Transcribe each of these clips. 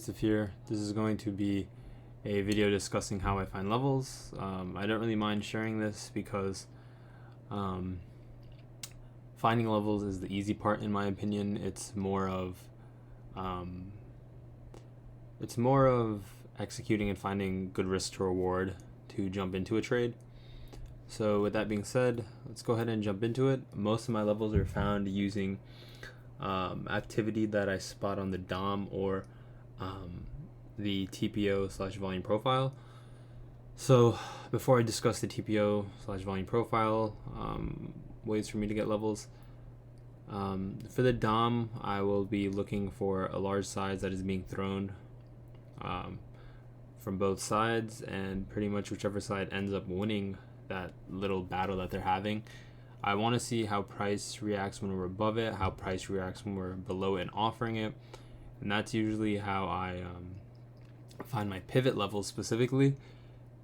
Joseph here. This is going to be a video discussing how I find levels. I don't really mind sharing this because finding levels is the easy part in my opinion. It's more of executing and finding good risk to reward to jump into a trade. So with that being said, let's go ahead and jump into it. Most of my levels are found using activity that I spot on the DOM or the TPO slash volume profile. So before I discuss the TPO slash volume profile, ways for me to get levels, for the DOM, I will be looking for a large size that is being thrown from both sides, and pretty much whichever side ends up winning that little battle that they're having. I want to see how price reacts when we're above it, how price reacts when we're below it and offering it, and that's usually how I find my pivot levels specifically.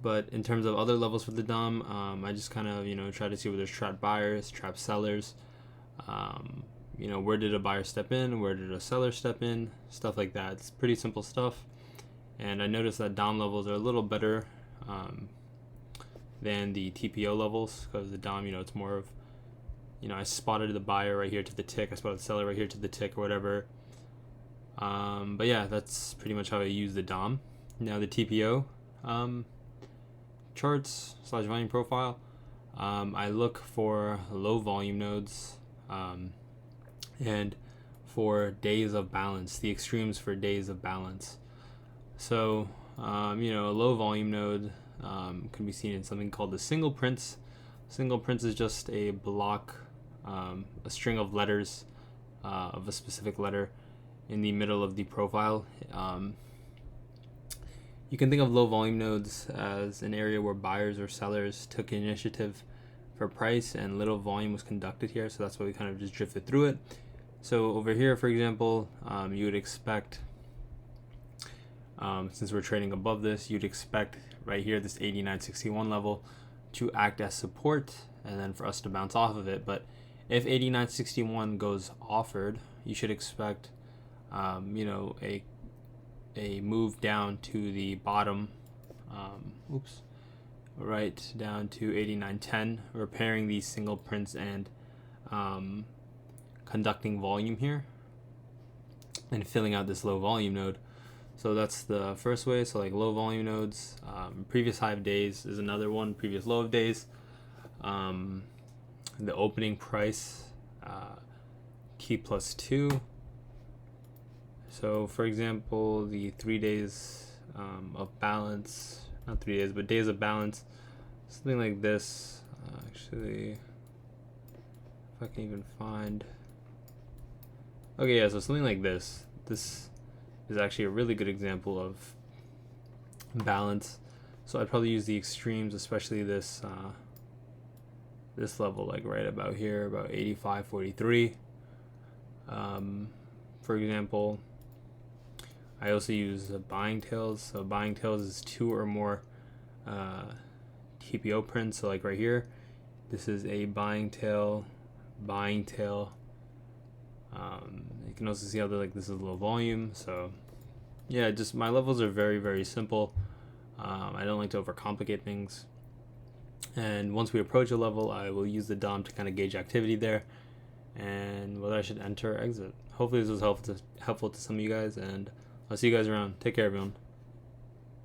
But in terms of other levels for the DOM, I just kind of try to see where there's trapped buyers, trapped sellers. Where did a buyer step in, where did a seller step in, stuff like that. It's pretty simple stuff, and I noticed that DOM levels are a little better than the TPO levels, because the DOM, it's more of, I spotted the buyer right here to the tick, I spotted the seller right here to the tick or whatever. But yeah, that's pretty much how I use the DOM. Now the TPO charts slash volume profile, I look for low volume nodes and for days of balance, the extremes for days of balance. So a low volume node can be seen in something called the single prints. Single prints is just a block, a string of letters of a specific letter in the middle of the profile. You can think of low volume nodes as an area where buyers or sellers took initiative for price and little volume was conducted here, so that's why we kind of just drifted through it. So over here, for example, you would expect, since we're trading above this, you'd expect right here this 89.61 level to act as support and then for us to bounce off of it. But if 89.61 goes offered, you should expect a move down to the bottom, right down to 89.10, repairing these single prints and conducting volume here and filling out this low volume node. So that's the first way. So like low volume nodes, previous high of days is another one, previous low of days, the opening price, T plus 2. So for example, the 3 days of balance, not 3 days, but days of balance, something like this. Actually, if I can even find. Okay, yeah, so something like this. This is actually a really good example of balance. So I'd probably use the extremes, especially this this level, like right about here, about 85.43. For example, I also use buying tails. So buying tails is 2 or more TPO prints. So like right here, this is a buying tail. You can also see how they're like, this is low volume. So yeah, just my levels are very, very simple. I don't like to overcomplicate things. And once we approach a level, I will use the DOM to kind of gauge activity there and whether I should enter or exit. Hopefully this was helpful to some of you guys, and I'll see you guys around. Take care, everyone.